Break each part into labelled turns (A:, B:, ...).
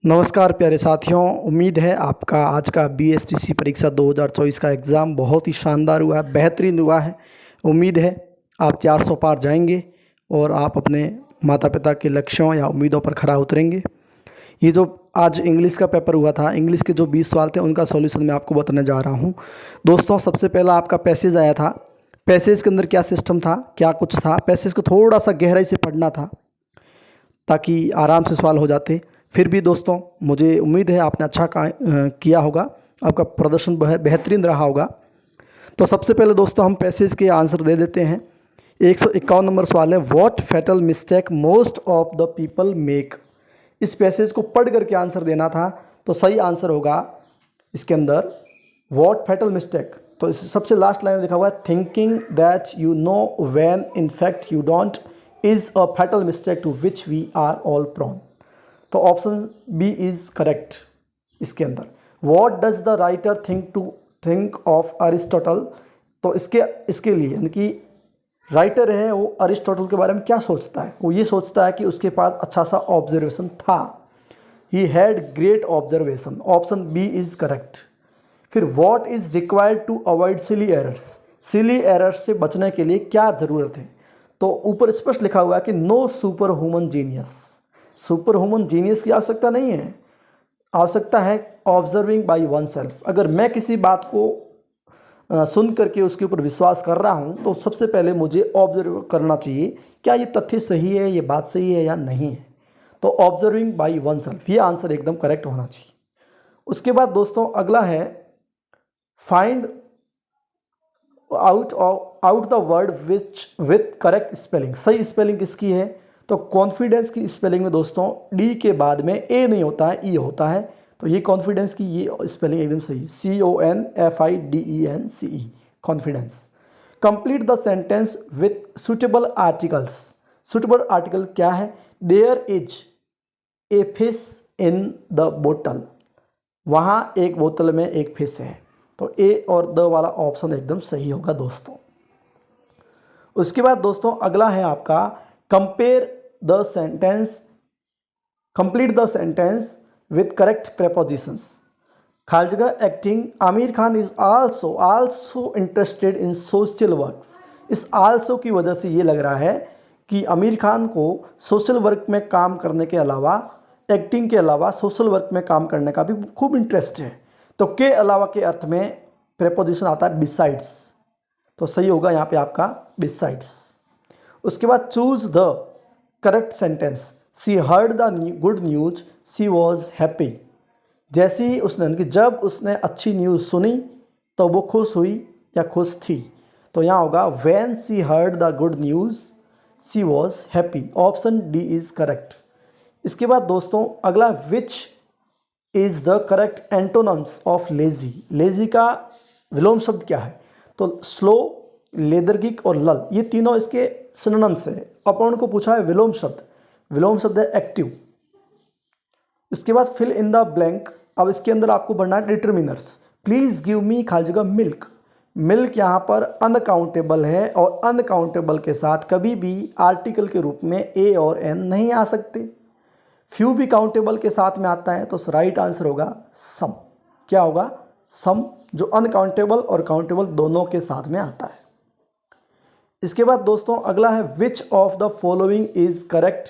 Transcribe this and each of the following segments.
A: नमस्कार प्यारे साथियों। उम्मीद है आपका आज का बीएसटीसी परीक्षा 2024 का एग्ज़ाम बहुत ही शानदार हुआ है, बेहतरीन हुआ है। उम्मीद है आप 400 पार जाएंगे और आप अपने माता पिता के लक्ष्यों या उम्मीदों पर खरा उतरेंगे। ये जो आज इंग्लिश का पेपर हुआ था, इंग्लिश के जो 20 सवाल थे उनका सॉल्यूशन मैं आपको बताने जा रहा हूँ। दोस्तों, सबसे पहला आपका पैसेज आया था। पैसेज के अंदर क्या सिस्टम था, क्या कुछ था, पैसेज को थोड़ा सा गहराई से पढ़ना था ताकि आराम से सवाल हो जाते। फिर भी दोस्तों, मुझे उम्मीद है आपने अच्छा किया होगा, आपका प्रदर्शन बेहतरीन रहा होगा। तो सबसे पहले दोस्तों हम पैसेज के आंसर दे देते हैं। 151 नंबर सवाल है, what fatal mistake most of the people make. इस पैसेज को पढ़ करके आंसर देना था, तो सही आंसर होगा इसके अंदर व्हाट फैटल मिस्टेक। तो इस सबसे लास्ट लाइन में लिखा हुआ है, thinking that you know when in fact you don't is a fatal mistake to which we are all prone. तो ऑप्शन बी इज़ करेक्ट इसके अंदर। What does the writer think of Aristotle. तो इसके लिए यानी कि राइटर है वो अरिस्टोटल के बारे में क्या सोचता है, वो ये सोचता है कि उसके पास अच्छा सा ऑब्जर्वेशन था। He had great observation. Option B is correct. फिर what is required to avoid silly errors. Silly errors से बचने के लिए क्या ज़रूरत है। तो ऊपर स्पष्ट लिखा हुआ है कि no super human genius. Super human genius की आवश्यकता नहीं है, आवश्यकता है ऑब्जर्विंग बाई वन सेल्फ। अगर मैं किसी बात को सुन करके उसके ऊपर विश्वास कर रहा हूँ तो सबसे पहले मुझे ऑब्जर्व करना चाहिए, क्या ये तथ्य सही है, ये बात सही है या नहीं है। तो ऑब्जर्विंग बाई वन सेल्फ, ये आंसर एकदम करेक्ट होना चाहिए। उसके बाद दोस्तों अगला है, find out the word which with correct spelling. सही स्पेलिंग किसकी है। तो कॉन्फिडेंस की स्पेलिंग में दोस्तों डी के बाद में ए नहीं होता है, ई होता है। तो ये कॉन्फिडेंस की ये स्पेलिंग एकदम सही है, CONFIDENCE, confidence. Complete the sentence with suitable articles. Suitable article क्या है, there is a fish in the बोतल। वहाँ एक बोतल में एक फिश है। तो ए और द वाला ऑप्शन एकदम सही होगा दोस्तों। उसके बाद दोस्तों अगला है आपका, compare the sentence, complete the sentence with correct prepositions. खाली जगह acting, Aamir Khan is also interested in social works. इस आल्सो की वजह से ये लग रहा है कि आमिर खान को सोशल वर्क में काम करने के अलावा, एक्टिंग के अलावा सोशल वर्क में काम करने का भी खूब इंटरेस्ट है। तो के अलावा के अर्थ में प्रेपोजिशन आता है बिसाइड्स। तो सही होगा यहाँ पे आपका बिसाइड्स। उसके बाद choose the correct sentence. She heard the good news she was happy. जैसे ही उसने, कि जब उसने अच्छी न्यूज़ सुनी तो वो खुश हुई या खुश थी। तो यहाँ होगा when she heard the good news she was happy. Option D is correct. इसके बाद दोस्तों अगला, which is the correct antonyms of lazy. Lazy का विलोम शब्द क्या है। तो स्लो, लेदरगिक और लल, ये तीनों इसके सिनोनिम्स है। अपॉन को पूछा है विलोम शब्द, विलोम शब्द है एक्टिव। इसके बाद फिल इन द ब्लैंक। अब इसके अंदर आपको बढ़ना है डिटर्मिनर्स। प्लीज़ गिव मी खाली जगह मिल्क। मिल्क यहाँ पर अनकाउंटेबल है और अनकाउंटेबल के साथ कभी भी आर्टिकल के रूप में ए और एन नहीं आ सकते। फ्यू भी काउंटेबल के साथ में आता है। तो राइट आंसर होगा सम। क्या होगा, सम, जो अनकाउंटेबल और काउंटेबल दोनों के साथ में आता है। इसके बाद दोस्तों अगला है, which of the following is correct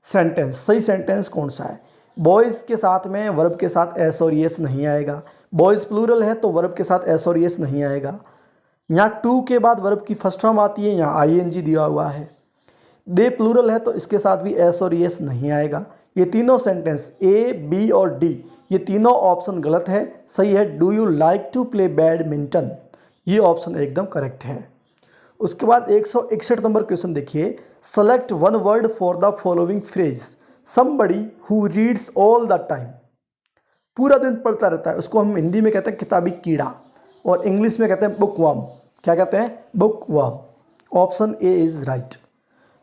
A: sentence. सही सेंटेंस कौन सा है। बॉयज़ के साथ में वर्ब के साथ एस और एस नहीं आएगा। बॉयज़ प्लूरल है तो वर्ब के साथ एस और एस नहीं आएगा। यहाँ टू के बाद वर्ब की फर्स्ट फॉर्म आती है, यहाँ ING दिया हुआ है। दे प्लूरल है तो इसके साथ भी एस और एस नहीं आएगा। ये तीनों सेंटेंस A, B और D, ये तीनों ऑप्शन गलत है। सही है, do you like to play badminton, ये ऑप्शन एकदम करेक्ट है। उसके बाद 161 नंबर क्वेश्चन देखिए, select one word for the following phrase. Somebody who reads all the time. पूरा दिन पढ़ता रहता है, उसको हम हिंदी में कहते हैं किताबी कीड़ा और इंग्लिश में कहते हैं बुक वर्म। क्या कहते हैं, book worm. Option A is right.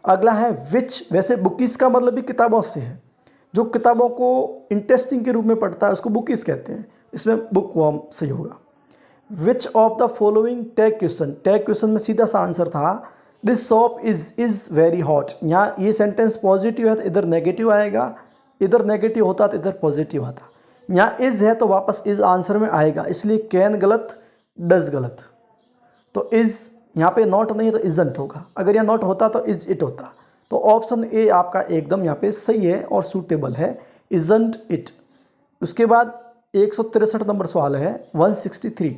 A: अगला है विच। वैसे बुकीज का मतलब भी किताबों से है, जो किताबों को इंटरेस्टिंग के रूप में पढ़ता है उसको बुकीज कहते हैं। इसमें बुक वर्म सही होगा। Which of the following tag question. Tag question में सीधा सा आंसर था, this shop is very hot. यहाँ ये सेंटेंस पॉजिटिव है तो इधर नेगेटिव आएगा, इधर नेगेटिव होता तो इधर पॉजिटिव आता। यहाँ इज़ है तो वापस इज़ आंसर में आएगा, इसलिए कैन गलत, डज गलत। तो इज़ यहाँ पे नॉट नहीं है तो इज़ंट होगा, अगर यहाँ नॉट होता तो इज़ इट होता। तो ऑप्शन ए आपका एकदम यहाँ पे सही है और सूटेबल है, इज़ंट इट। उसके बाद 163 नंबर सवाल है 163,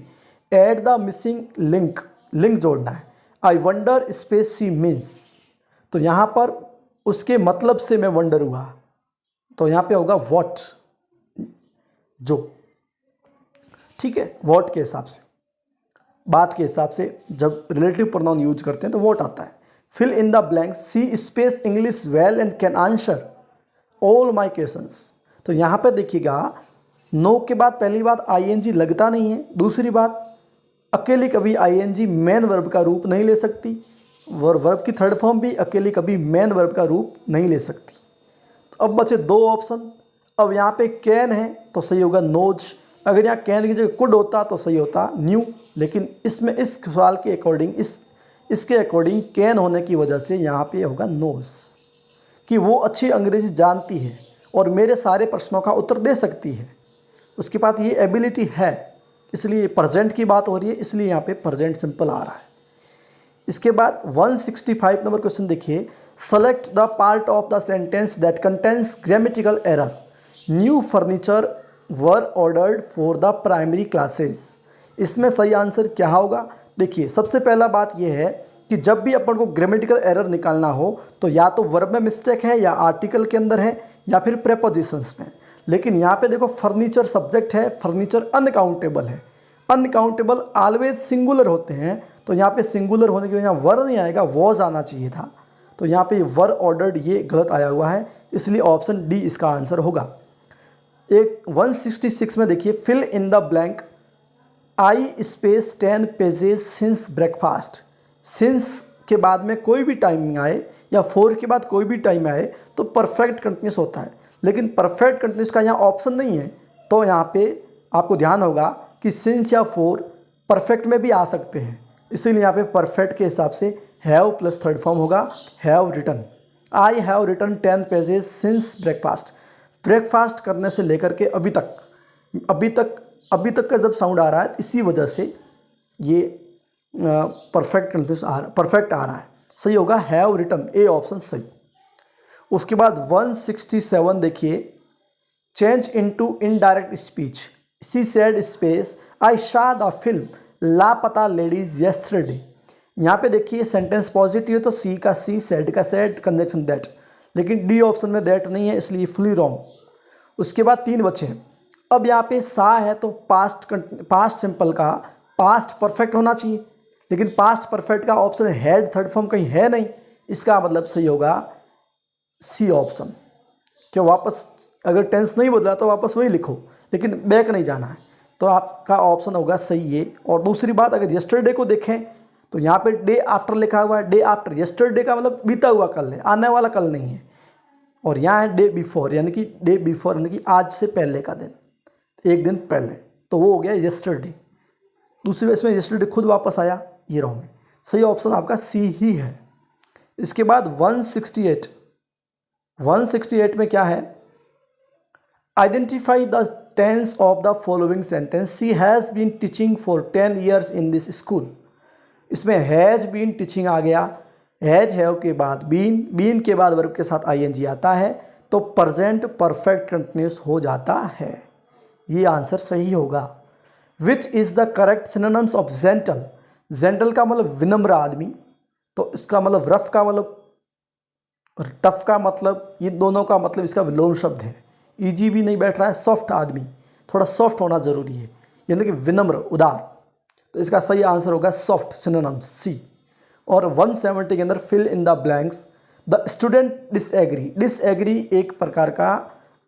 A: add the missing link, link जोड़ना है। I wonder space she means, तो यहाँ पर उसके मतलब से मैं वंडर हुआ, तो यहाँ पे होगा वॉट, जो, ठीक है, वॉट के हिसाब से, बात के हिसाब से जब रिलेटिव प्रोनाउन यूज करते हैं तो वॉट आता है। Fill in the blank, she space English well and can answer all my questions. तो यहाँ पे देखिएगा नो के बाद पहली बात आईएनजी लगता नहीं है, दूसरी बात अकेली कभी आईएनजी मेन वर्ब का रूप नहीं ले सकती, वर्ब की थर्ड फॉर्म भी अकेली कभी मेन वर्ब का रूप नहीं ले सकती। तो अब बचे दो ऑप्शन। अब यहाँ पे कैन है तो सही होगा नोज, अगर यहाँ कैन की जगह कुड होता तो सही होता न्यू, लेकिन इसमें इस सवाल के अकॉर्डिंग इसके अकॉर्डिंग कैन होने की वजह से यहाँ पे होगा नोज, कि वो अच्छी अंग्रेजी जानती है और मेरे सारे प्रश्नों का उत्तर दे सकती है, उसके पास ये एबिलिटी है, इसलिए प्रेजेंट की बात हो रही है, इसलिए यहाँ पे प्रेजेंट सिंपल आ रहा है। इसके बाद 165 नंबर क्वेश्चन देखिए, select the part of the sentence that contains grammatical error, new furniture were ordered for the primary classes. इसमें सही आंसर क्या होगा? देखिए सबसे पहला बात यह है कि जब भी अपन को ग्रामेटिकल एरर निकालना हो तो या तो वर्ब में मिस्टेक है या आर्टिकल के अंदर है या फिर प्रेपोजिशंस में, लेकिन यहाँ पे देखो फर्नीचर सब्जेक्ट है, फर्नीचर अनकाउंटेबल है, अनकाउंटेबल ऑलवेज सिंगुलर होते हैं, तो यहाँ पे सिंगुलर होने की वजह वर नहीं आएगा, वॉज आना चाहिए था, तो यहाँ पे वर ऑर्डर्ड ये गलत आया हुआ है, इसलिए ऑप्शन डी इसका आंसर होगा। एक 166 में देखिए, fill in the blank, I space 10 pages since breakfast. Since के बाद में कोई भी टाइमिंग आए या फोर के बाद कोई भी टाइम आए तो परफेक्ट कंटिन्यूस होता है, लेकिन परफेक्ट कंटिन्यूस का यहाँ ऑप्शन नहीं है, तो यहाँ पे आपको ध्यान होगा कि सिंस या फोर परफेक्ट में भी आ सकते हैं, इसीलिए यहाँ पे परफेक्ट के हिसाब से हैव प्लस थर्ड फॉर्म होगा have written. I have written 10 pages since breakfast, breakfast करने से लेकर के अभी तक का जब साउंड आ रहा है, इसी वजह से ये परफेक्ट कंटिन्यूस परफेक्ट आ रहा है, सही होगा हैव रिटन, ए ऑप्शन सही। उसके बाद 167 देखिए, change into indirect speech, she sed space I Shaw the film लापता लेडीज यस्टरडे। यहाँ पे देखिए सेंटेंस पॉजिटिव है तो सी का सी, सेड का सेड, कंजक्शन दैट, लेकिन डी ऑप्शन में दैट नहीं है, इसलिए फुली रॉन्ग। उसके बाद 3 बचे हैं। अब यहाँ पे सा है तो पास्ट सिंपल का पास्ट परफेक्ट होना चाहिए, लेकिन पास्ट परफेक्ट का ऑप्शन हैड थर्ड फॉर्म कहीं है नहीं, इसका मतलब सही होगा सी ऑप्शन, कि वापस अगर टेंस नहीं बदला तो वापस वही लिखो, लेकिन बैक नहीं जाना है, तो आपका ऑप्शन होगा सही है। और दूसरी बात, अगर यस्टरडे को देखें तो यहाँ पे डे आफ्टर लिखा हुआ है, डे आफ्टर, यस्टरडे का मतलब बीता हुआ कल है, आने वाला कल नहीं है, और यहाँ है डे बिफोर, यानी कि डे बिफोर यानी कि आज से पहले का दिन, एक दिन पहले, तो वो हो गया यस्टरडे। दूसरी वजह में यस्टरडे खुद वापस आया, ये रॉन्ग है, सही ऑप्शन आपका सी ही है। इसके बाद 168 में क्या है, identify the tense of the following sentence, she has been teaching for 10 years in this school. इसमें हैज़ बीन टीचिंग आ गया, हैज हैव के बाद बीन के बाद वर्ब के साथ आईएनजी आता है, तो प्रेजेंट परफेक्ट कंटिन्यूस हो जाता है, ये आंसर सही होगा। विच is the correct synonyms of gentle, gentle का मतलब विनम्र आदमी, तो इसका मतलब रफ का मतलब टफ का मतलब, ये दोनों का मतलब इसका विलोम शब्द है, ईजी भी नहीं बैठ रहा है, सॉफ्ट आदमी, थोड़ा सॉफ्ट होना जरूरी है, यानी कि विनम्र उदार, तो इसका सही आंसर होगा सॉफ्ट सिनोनिम्स सी। और 170 के अंदर fill in the blanks, the student disagree, disagree एक प्रकार का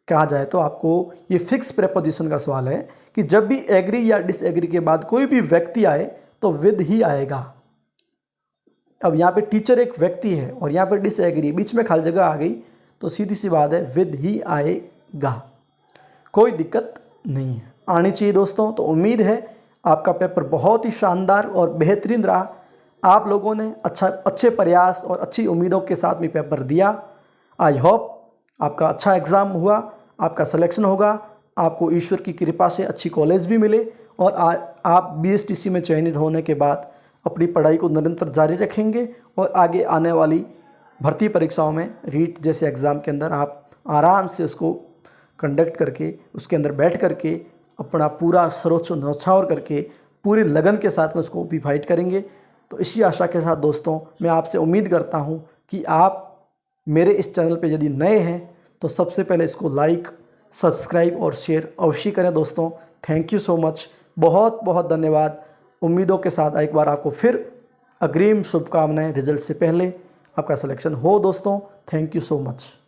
A: कहा जाए तो आपको ये फिक्स प्रेपोजिशन का सवाल है कि जब भी एग्री या डिसएग्री के बाद कोई भी व्यक्ति आए तो विद ही आएगा। अब यहाँ पे टीचर एक व्यक्ति है और यहाँ पे डिसएग्री, बीच में खाली जगह आ गई तो सीधी सी बात है विद ही आएगा, कोई दिक्कत नहीं है, आनी चाहिए दोस्तों। तो उम्मीद है आपका पेपर बहुत ही शानदार और बेहतरीन रहा, आप लोगों ने अच्छे प्रयास और अच्छी उम्मीदों के साथ में पेपर दिया। आई होप आपका अच्छा एग्ज़ाम हुआ, आपका सिलेक्शन होगा, आपको ईश्वर की कृपा से अच्छी कॉलेज भी मिले और आप BSTC में चयनित होने के बाद अपनी पढ़ाई को निरंतर जारी रखेंगे और आगे आने वाली भर्ती परीक्षाओं में रीट जैसे एग्ज़ाम के अंदर आप आराम से उसको कंडक्ट करके उसके अंदर बैठ करके अपना पूरा सर्वोच्च न्यौछावर करके पूरी लगन के साथ में उसको भी फाइट करेंगे। तो इसी आशा के साथ दोस्तों मैं आपसे उम्मीद करता हूँ कि आप मेरे इस चैनल पे यदि नए हैं तो सबसे पहले इसको लाइक, सब्सक्राइब और शेयर अवश्य करें दोस्तों। थैंक यू सो मच, बहुत बहुत धन्यवाद। उम्मीदों के साथ एक बार आपको फिर अग्रिम शुभकामनाएं रिजल्ट से पहले आपका सिलेक्शन हो दोस्तों। Thank you so much.